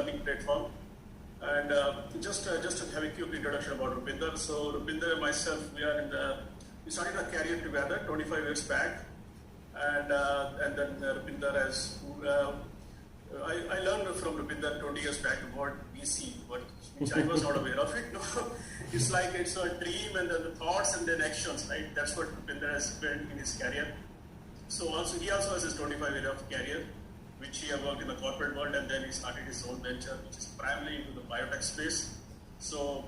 learning platform. And just to have a quick introduction about Rupinder. So Rupinder and myself, we started our career together 25 years back, and then Rupinder has. I learned from Rupinder 20 years back about VC, which I was not aware of it. No, it's like it's a dream and then the thoughts and then actions, right? That's what Rupinder has built in his career. So he also has his 25 year of career, which he have worked in the corporate world, and then he started his own venture, which is primarily into the biotech space. So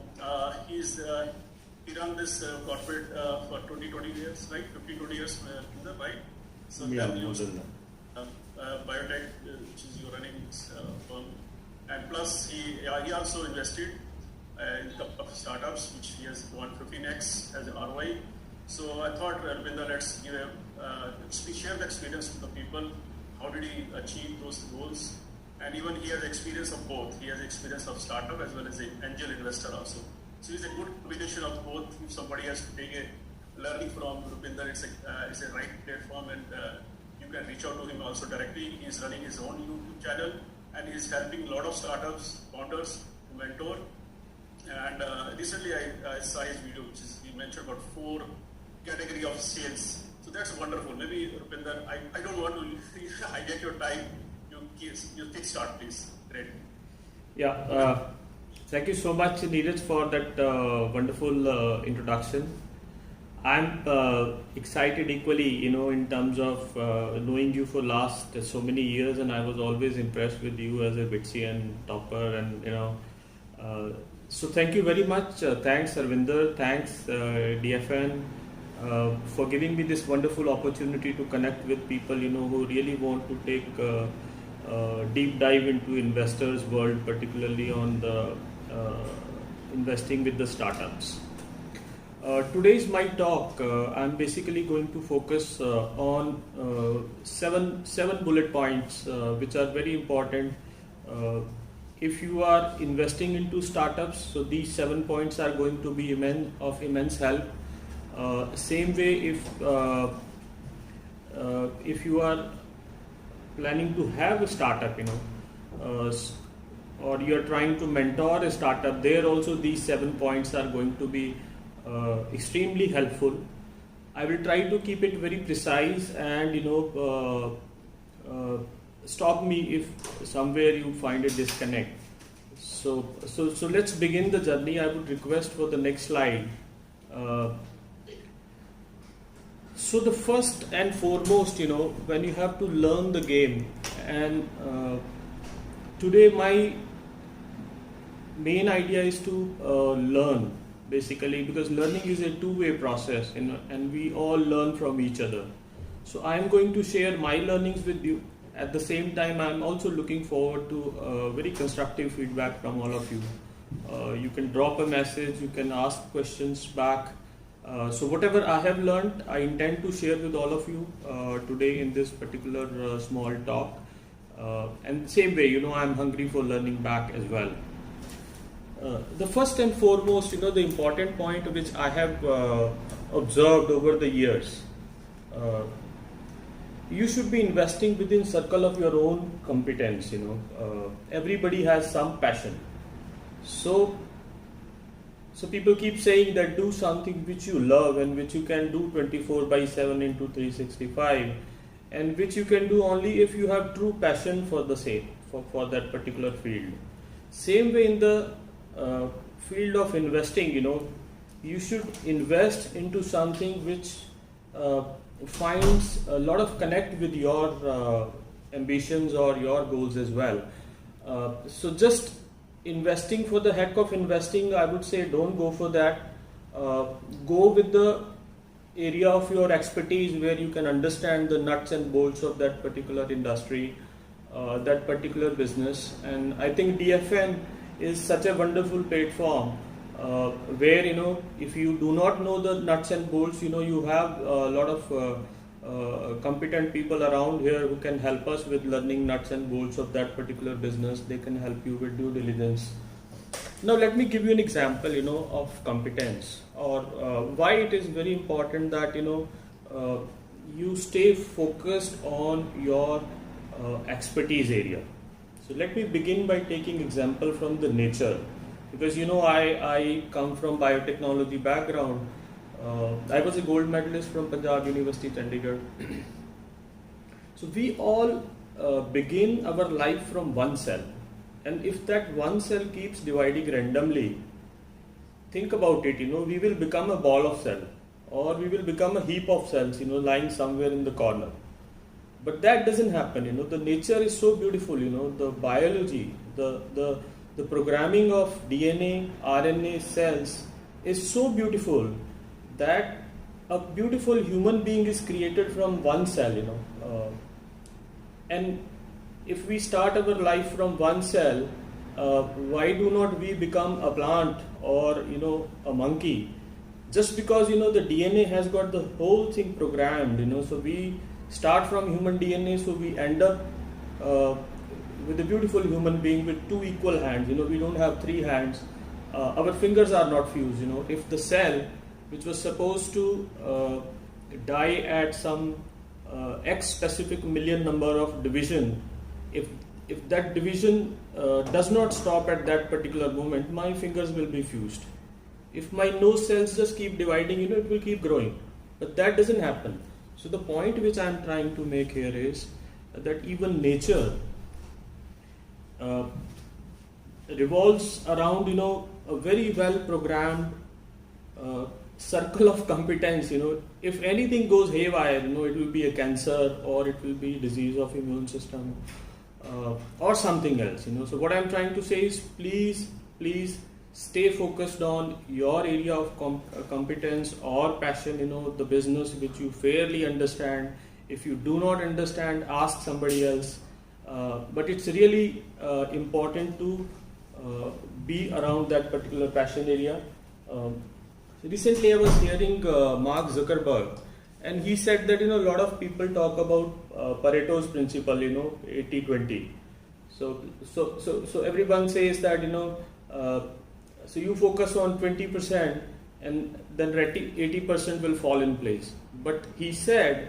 he run this corporate for 20 years, right? 15-20 years, right? So yeah, then biotech, which is your running firm, and plus he also invested in a couple of startups, which he has won 15x as an ROI. So I thought, Ravinder, let's share the experience with the people. How did he achieve those goals? And even he has experience of both. He has experience of startup as well as an angel investor also. So it's a good combination of both. If somebody has to take a learning from Rupinder, it's a right platform, and you can reach out to him also directly. He's running his own YouTube channel, and he's helping a lot of startups, founders to mentor. And recently I saw his video, which is he mentioned about 4 category of sales. So that's wonderful. Maybe Rupinder, I don't want to hijack your time. You kick start, please. Great. Yeah. Thank you so much, Neeraj, for that wonderful introduction. I'm excited equally, in terms of knowing you for last so many years, and I was always impressed with you as a Bitsian topper, and so thank you very much. Thanks, Arvinder. Thanks, DFN, for giving me this wonderful opportunity to connect with people, who really want to take deep dive into investors' world, particularly on the investing with the startups. Today's my talk. I'm basically going to focus on seven bullet points, which are very important. If you are investing into startups, so these 7 points are going to be of immense help. Same way, if you are planning to have a startup, or you are trying to mentor a startup, there also these 7 points are going to be extremely helpful. I will try to keep it very precise, and stop me if somewhere you find a disconnect. So let's begin the journey. I would request for the next slide. So the first and foremost, when you have to learn the game, and today my main idea is to learn, basically, because learning is a two-way process, and we all learn from each other. So I am going to share my learnings with you. At the same time, I am also looking forward to very constructive feedback from all of you. You can drop a message, you can ask questions back. So whatever I have learned, I intend to share with all of you today in this particular small talk. And same way, I am hungry for learning back as well. The first and foremost, the important point which I have observed over the years, you should be investing within circle of your own competence. Everybody has some passion. So people keep saying that do something which you love and which you can do 24/7 into 365, and which you can do only if you have true passion for the same, for that particular field. Same way in the field of investing, you should invest into something which finds a lot of connect with your ambitions or your goals as well. So just investing for the heck of investing, I would say don't go for that. Go with the area of your expertise where you can understand the nuts and bolts of that particular industry, that particular business. And I think DFN is such a wonderful platform where, if you do not know the nuts and bolts, you have a lot of competent people around here who can help us with learning nuts and bolts of that particular business. They can help you with due diligence. Now let me give you an example, of competence, or why it is very important that, you stay focused on your expertise area. So let me begin by taking example from the nature, because I come from biotechnology background. I was a gold medalist from Punjab University, Chandigarh. So we all begin our life from one cell, and if that one cell keeps dividing randomly, think about it. We will become a ball of cell, or we will become a heap of cells, lying somewhere in the corner. But that doesn't happen. The nature is so beautiful. The biology, the programming of DNA, RNA cells is so beautiful that a beautiful human being is created from one cell. And if we start our life from one cell, why do not we become a plant or a monkey? Just because the DNA has got the whole thing programmed. So we start from human DNA, so we end up with a beautiful human being with two equal hands. We don't have three hands. Our fingers are not fused. If the cell, which was supposed to die at some X specific million number of division, if that division does not stop at that particular moment, my fingers will be fused. If my nose cells just keep dividing, it will keep growing. But that doesn't happen. So the point which I am trying to make here is that even nature revolves around a very well programmed circle of competence. If anything goes haywire, it will be a cancer, or it will be disease of immune system, or something else. So what I'm trying to say is, please stay focused on your area of competence or passion, the business which you fairly understand. If you do not understand, ask somebody else. But it's really important to be around that particular passion area. Recently I was hearing Mark Zuckerberg, and he said that a lot of people talk about Pareto's principle, 80-20. So everyone says that so you focus on 20%, and then 80% will fall in place. But he said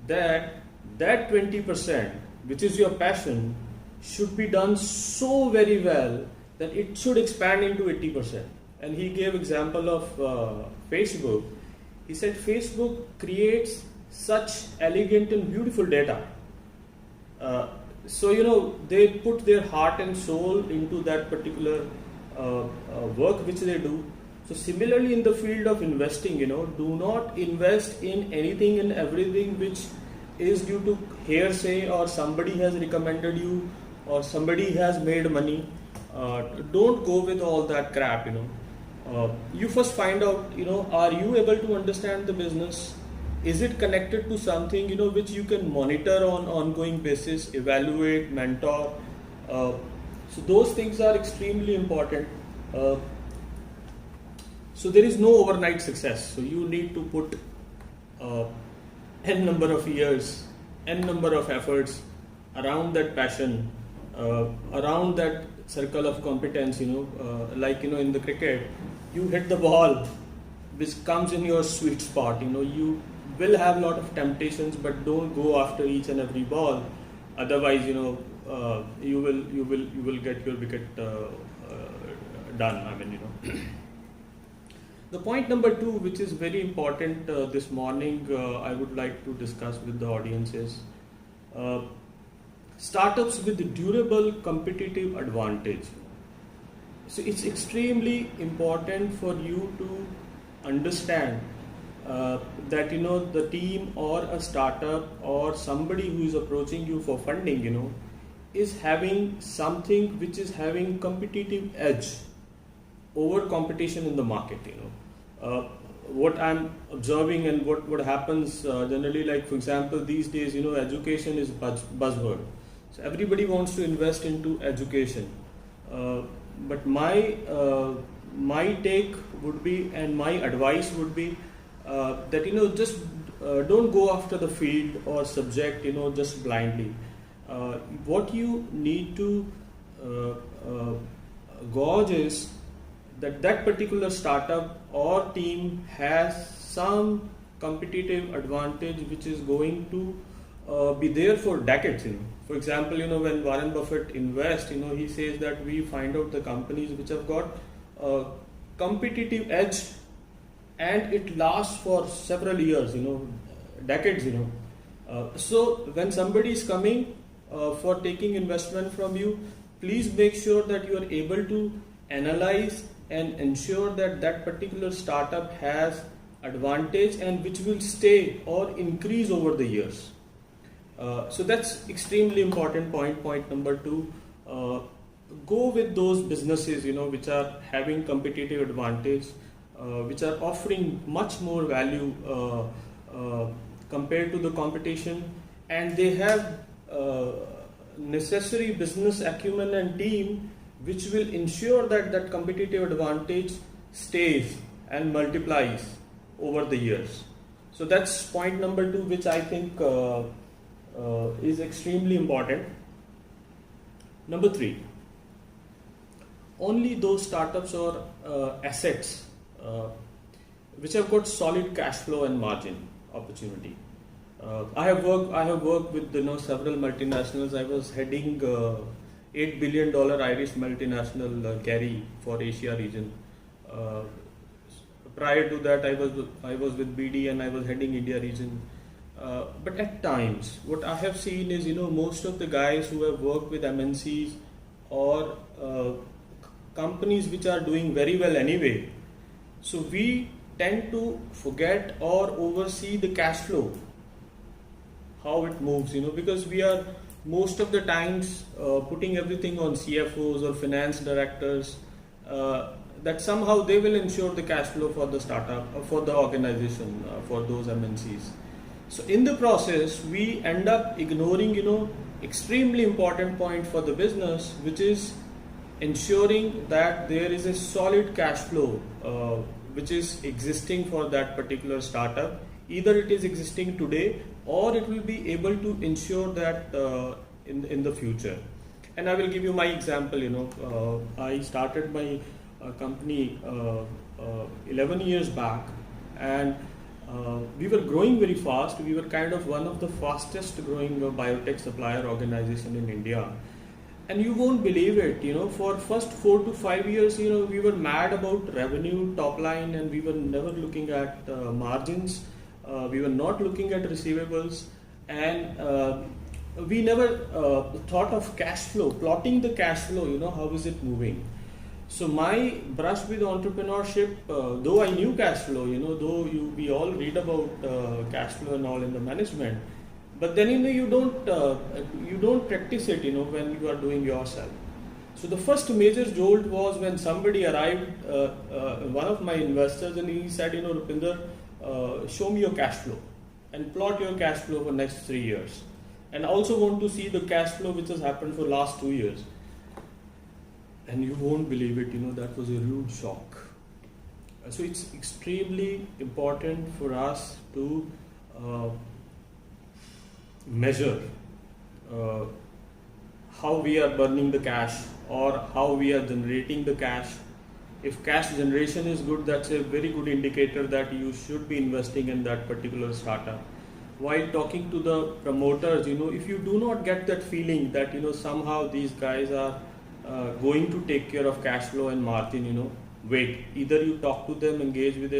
that 20%, which is your passion, should be done so very well that it should expand into 80%. And he gave example of Facebook. He said Facebook creates such elegant and beautiful data. So they put their heart and soul into that particular work which they do. So similarly in the field of investing, do not invest in anything and everything which is due to hearsay, or somebody has recommended you, or somebody has made money. Don't go with all that crap. You first find out, are you able to understand the business? Is it connected to something, which you can monitor on ongoing basis, evaluate, mentor? So those things are extremely important. So there is no overnight success. So you need to put n number of years, n number of efforts around that passion, around that circle of competence. Like in the cricket, you hit the ball which comes in your sweet spot. You will have a lot of temptations, but don't go after each and every ball. Otherwise, you will get your wicket done. The point number 2, which is very important this morning, I would like to discuss with the audience is startups with durable competitive advantage. So it's extremely important for you to understand that the team or a startup or somebody who is approaching you for funding, is having something which is having competitive edge over competition in the market. What I'm observing and what happens generally, like for example these days, education is buzzword. So everybody wants to invest into education. But my take would be, and my advice would be that just don't go after the field or subject just blindly. What you need to gauge is that particular startup or team has some competitive advantage which is going to be there for decades. For example, when Warren Buffett invests, he says that we find out the companies which have got a competitive edge, and it lasts for several years, decades. So when somebody is coming for taking investment from you, please make sure that you are able to analyze and ensure that that particular startup has advantage and which will stay or increase over the years. So that's extremely important point. Point number 2, go with those businesses which are having competitive advantage, which are offering much more value compared to the competition, and they have necessary business acumen and team which will ensure that that competitive advantage stays and multiplies over the years. So that's point number 2, which I think is extremely important. Number 3, only those startups or assets which have got solid cash flow and margin opportunity. I have worked with several multinationals. I was heading $8 billion Irish multinational Kerry for Asia region. Prior to that, I was with BD and I was heading India region. But at times, what I have seen is most of the guys who have worked with MNCs or companies which are doing very well anyway. So we tend to forget or oversee the cash flow, how it moves, because we are most of the times putting everything on CFOs or finance directors, that somehow they will ensure the cash flow for the startup or for the organization, for those MNCs. So in the process, we end up ignoring, extremely important point for the business, which is ensuring that there is a solid cash flow which is existing for that particular startup. Either it is existing today or it will be able to ensure that in the future. And I will give you my example. I started my company 11 years back, and we were growing very fast. We were kind of one of the fastest growing biotech supplier organization in India. And you won't believe it, for first 4 to 5 years, we were mad about revenue, top line, and we were never looking at margins. We were not looking at receivables, and we never thought of cash flow, plotting the cash flow, how is it moving. So my brush with entrepreneurship, though I knew cash flow, we all read about cash flow and all in the management, but then you don't practice it when you are doing yourself. So the first major jolt was when somebody arrived, one of my investors, and he said, Rupinder, show me your cash flow and plot your cash flow for next 3 years, and I also want to see the cash flow which has happened for last 2 years. And you won't believe it, that was a rude shock. So it's extremely important for us to measure how we are burning the cash or how we are generating the cash. If cash generation is good, that's a very good indicator that you should be investing in that particular startup. While talking to the promoters, if you do not get that feeling that somehow these guys are going to take care of cash flow and margin, wait. Either you talk to them, engage with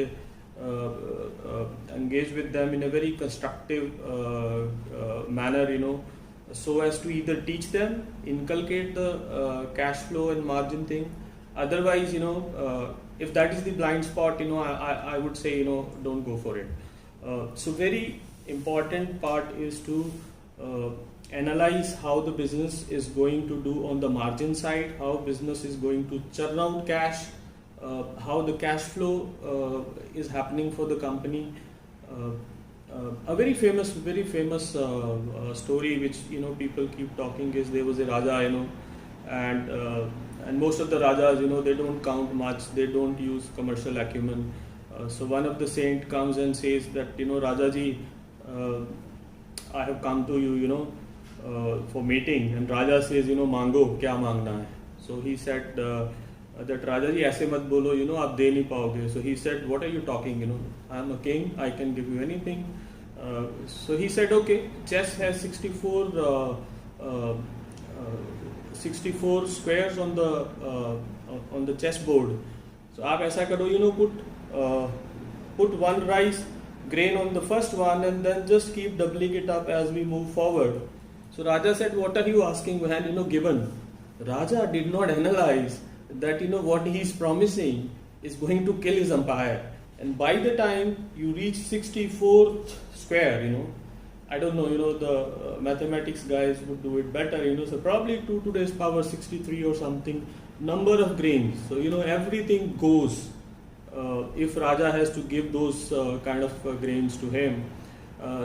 them in a very constructive manner, so as to either teach them, inculcate the cash flow and margin thing. Otherwise, if that is the blind spot, I would say, don't go for it. So very important part is to analyze how the business is going to do on the margin side, how business is going to churn out cash, how the cash flow is happening for the company. A very famous story which people keep talking is there was a Raja, and most of the Rajas, they don't count much, they don't use commercial acumen. So one of the saint comes and says that Rajaji, I have come to you, for meeting, and Raja says, mango, kya mangna hai? So he said that Rajaji, aise mat bolo, aap de nahi paoge. So he said, what are you talking? I am a king, I can give you anything. So he said, okay, chess has 64 squares on the chessboard. So आप ऐसा करो, put one rice grain on the first one and then just keep doubling it up as we move forward. So Raja said, what are you asking when given? Raja did not analyze that what he is promising is going to kill his empire. And by the time you reach 64th square, I don't know, the mathematics guys would do it better, so probably 2 to the power 63 or something, number of grains. So, everything goes if Raja has to give those kind of grains to him.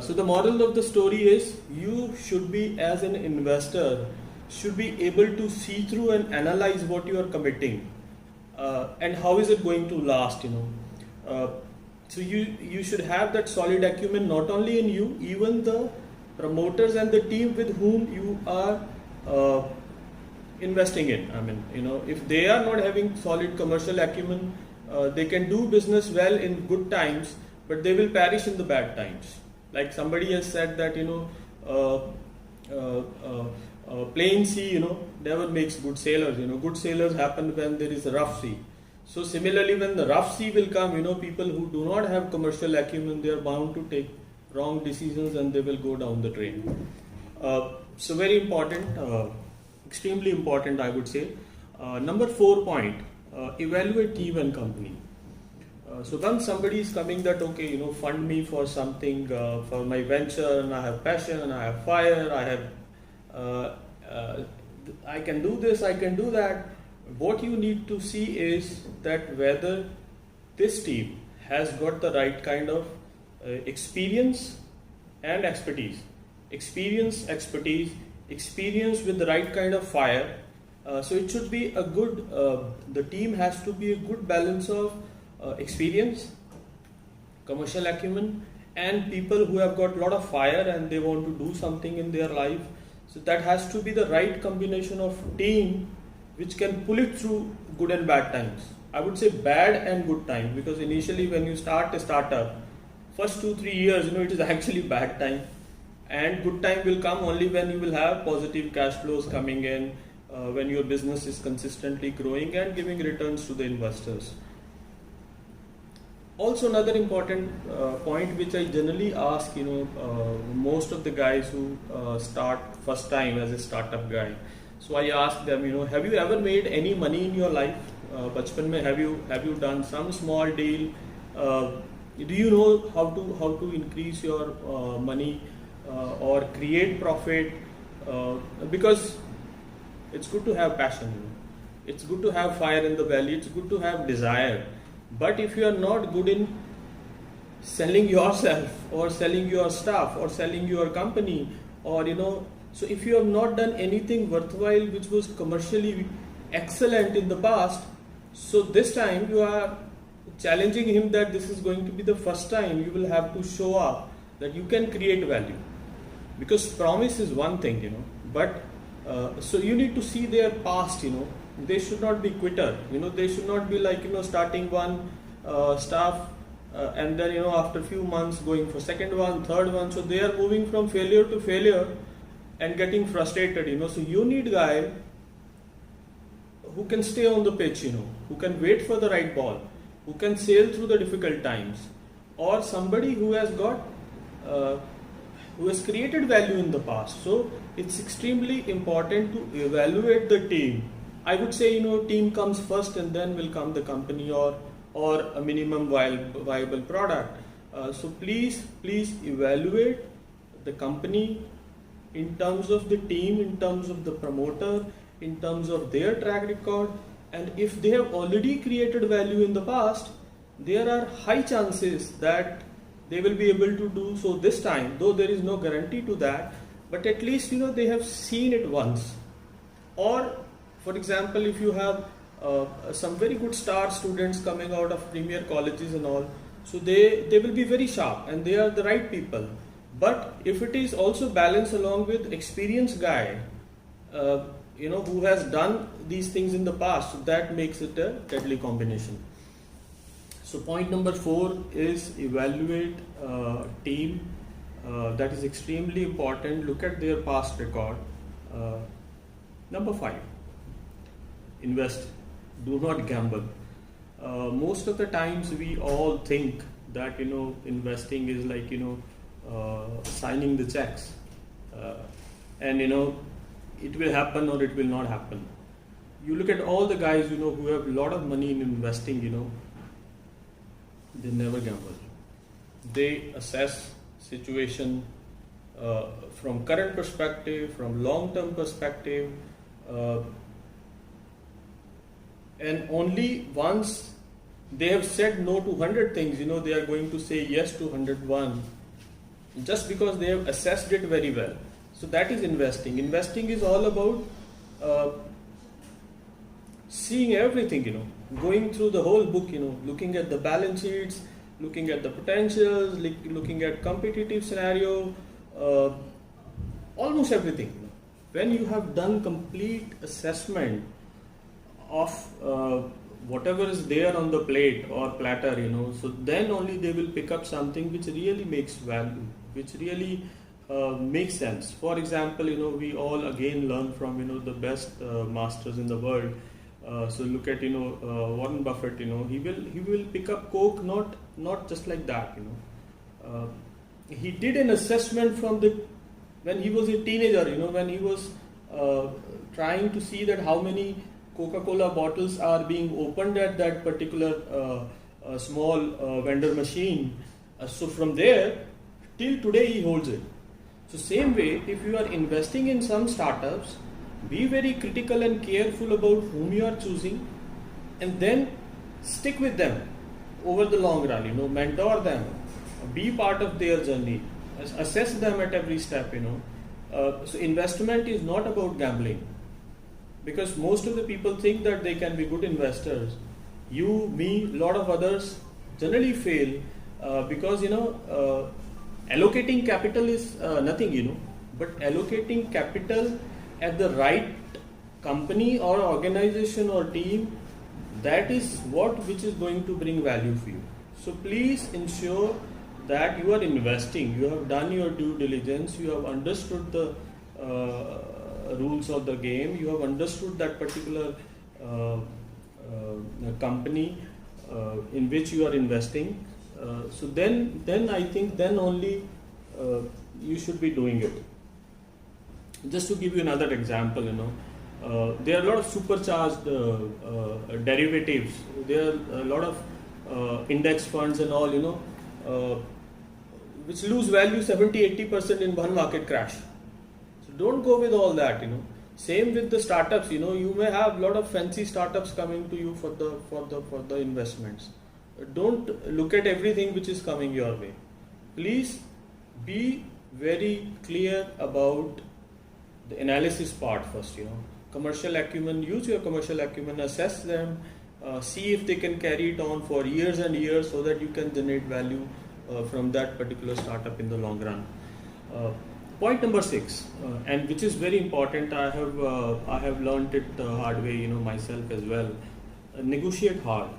So the moral of the story is you should be, as an investor, should be able to see through and analyze what you are committing and how is it going to last, So you should have that solid acumen not only in you, even the promoters and the team with whom you are investing in. I mean, if they are not having solid commercial acumen, they can do business well in good times, but they will perish in the bad times. Like somebody has said that, plain sea, never makes good sailors. Good sailors happen when there is a rough sea. So similarly, when the rough sea will come, people who do not have commercial acumen, they are bound to take wrong decisions and they will go down the drain. So very important, extremely important, I would say. Number 4 point, evaluate team and company. So once somebody is coming that, okay, fund me for something, for my venture, and I have passion, I have fire, I can do this, I can do that. What you need to see is that whether this team has got the right kind of experience and expertise. Experience with the right kind of fire. So it should be a good, the team has to be a good balance of experience, commercial acumen, and people who have got a lot of fire and they want to do something in their life. So that has to be the right combination of team which can pull it through good and bad times. I would say bad and good time, because initially when you start a startup, first 2-3 years, it is actually bad time, and good time will come only when you will have positive cash flows coming in, when your business is consistently growing and giving returns to the investors. Also, another important point which I generally ask, most of the guys who start first time as a startup guy. So I ask them, have you ever made any money in your life? Bachpan mein have you done some small deal? Do you know how to increase your money or create profit? Because it's good to have passion. It's good to have fire in the belly. It's good to have desire. But if you are not good in selling yourself or selling your stuff or selling your company, or so if you have not done anything worthwhile which was commercially excellent in the past, so this time you are challenging him that this is going to be the first time you will have to show up that you can create value. Because promise is one thing, but so you need to see their past, they should not be quitter, they should not be like, starting one staff and then, after a few months going for second one, third one. So they are moving from failure to failure and getting frustrated, So you need a guy who can stay on the pitch, who can wait for the right ball, who can sail through the difficult times, or somebody who has got, who has created value in the past. So it's extremely important to evaluate the team. I would say, team comes first and then will come the company or a minimum viable product. So please evaluate the company in terms of the team, in terms of the promoter, in terms of their track record. And if they have already created value in the past, there are high chances that they will be able to do so this time, though there is no guarantee to that, but at least they have seen it once. Or for example, if you have some very good star students coming out of premier colleges and all, so they will be very sharp and they are the right people. But if it is also balanced along with experienced guy, who has done these things in the past, that makes it a deadly combination. So point number 4 is evaluate team that is extremely important. Look at their past record. Number 5, invest. Do not gamble. Most of the times we all think that investing is like signing the checks, and it will happen or it will not happen. You look at all the guys who have a lot of money in investing. They never gamble. They assess situation from current perspective, from long-term perspective, and only once they have said no to 100 things, they are going to say yes to 101, just because they have assessed it very well. So that is investing. Investing is all about seeing everything, going through the whole book, looking at the balance sheets, looking at the potentials, looking at competitive scenario, almost everything. When you have done complete assessment of whatever is there on the plate or platter, so then only they will pick up something which really makes value, which really makes sense. For example, we all again learn from the best masters in the world. So look at Warren Buffett. He will pick up Coke not just like that. He did an assessment from when he was a teenager. When he was trying to see that how many Coca-Cola bottles are being opened at that particular small vendor machine. So from there till today he holds it. So same way, if you are investing in some startups, be very critical and careful about whom you are choosing, and then stick with them over the long run. Mentor them, be part of their journey, assess them at every step. So investment is not about gambling, because most of the people think that they can be good investors. You, me, lot of others generally fail because allocating capital is nothing, but allocating capital at the right company or organization or team, that is which is going to bring value for you. So please ensure that you are investing, you have done your due diligence, you have understood the rules of the game, you have understood that particular company in which you are investing. So then I think then only you should be doing it. Just to give you another example, there are a lot of supercharged derivatives. There are a lot of index funds and all, which lose value 70-80% in one market crash. So don't go with all that. Same with the startups. You may have a lot of fancy startups coming to you for the investments. Don't look at everything which is coming your way. Please be very clear about the analysis part first. Commercial acumen, use your commercial acumen, assess them, see if they can carry it on for years and years, so that you can generate value from that particular startup in the long run. Point number 6, and which is very important, I have learned it the hard way, myself as well. Negotiate hard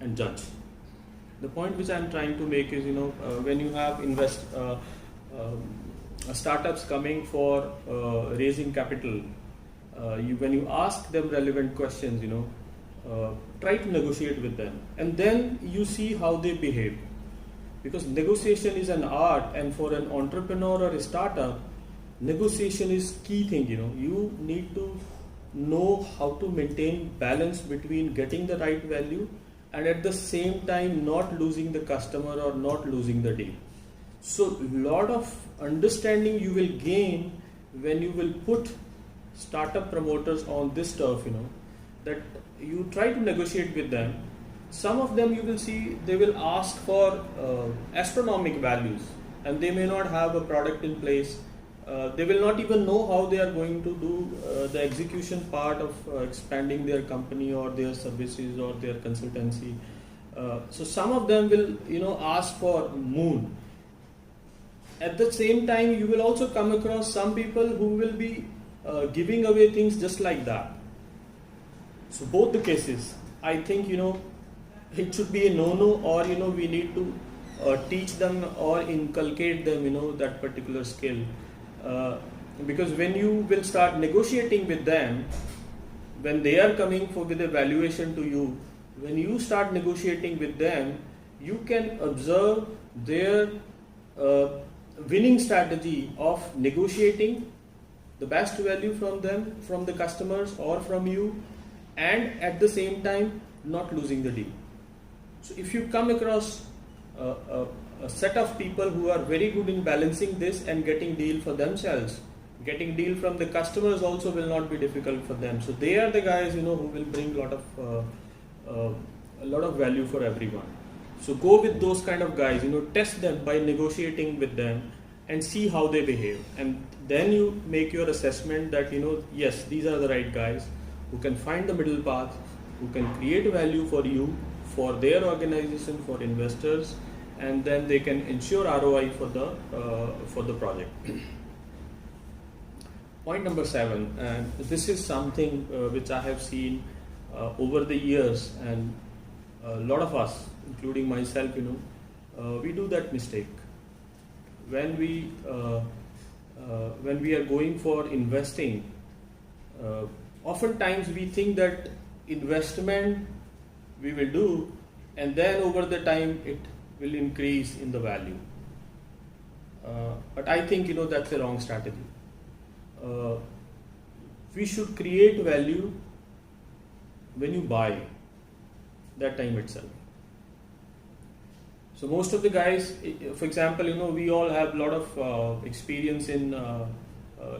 and judge. The point which I am trying to make is, when you have startups coming for raising capital, when you ask them relevant questions, try to negotiate with them, and then you see how they behave. Because negotiation is an art, and for an entrepreneur or a startup, negotiation is key thing. You need to know how to maintain balance between getting the right value and at the same time not losing the customer or not losing the deal. So lot of understanding you will gain when you will put startup promoters on this turf, that you try to negotiate with them. Some of them you will see they will ask for astronomical values, and they may not have a product in place. They will not even know how they are going to do the execution part of expanding their company or their services or their consultancy. So some of them will ask for moon. At the same time, you will also come across some people who will be giving away things just like that. So both the cases, I think it should be a no-no, or we need to teach them or inculcate them, that particular skill. Because when you will start negotiating with them, when they are coming for with a valuation to you, when you start negotiating with them, you can observe their winning strategy of negotiating the best value from them, from the customers or from you, and at the same time not losing the deal. So if you come across a set of people who are very good in balancing this and getting deal for themselves, getting deal from the customers also will not be difficult for them. So they are the guys who will bring a lot of value for everyone. So go with those kind of guys, test them by negotiating with them and see how they behave, and then you make your assessment that yes, these are the right guys who can find the middle path, who can create value for you, for their organization, for investors, and then they can ensure ROI for the project. Point number 7, and this is something which I have seen over the years, and a lot of us, including myself, we do that mistake when we are going for investing. Oftentimes we think that investment we will do, and then over the time it will increase in the value. But I think that's a wrong strategy. We should create value when you buy, that time itself. So most of the guys, for example, we all have a lot of experience in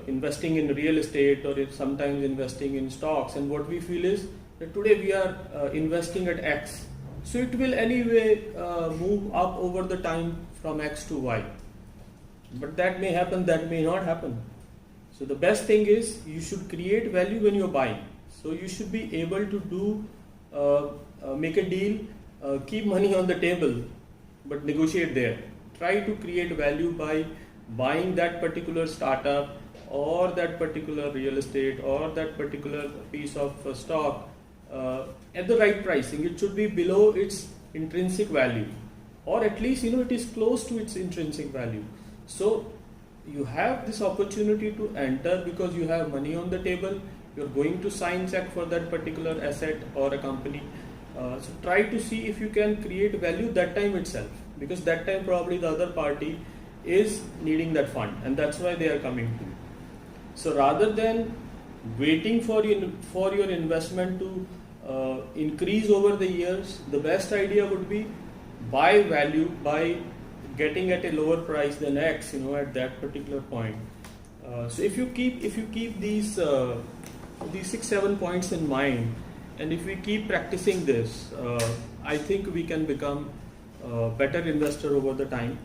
investing in real estate, or sometimes investing in stocks, and what we feel is that today we are investing at X, so it will anyway move up over the time from X to Y. But that may happen, that may not happen. So the best thing is you should create value when you're buying. So you should be able to do make a deal, keep money on the table, but negotiate there. Try to create value by buying that particular startup or that particular real estate or that particular piece of stock at the right pricing. It should be below its intrinsic value, or at least it is close to its intrinsic value. So you have this opportunity to enter because you have money on the table. You're going to sign check for that particular asset or a company. So try to see if you can create value that time itself, because that time probably the other party is needing that fund, and that's why they are coming to you. So rather than waiting for your investment to increase over the years, the best idea would be buy value by getting at a lower price than X, at that particular point. So if you keep these 6-7 points in mind, and if we keep practicing this, I think we can become a better investor over the time.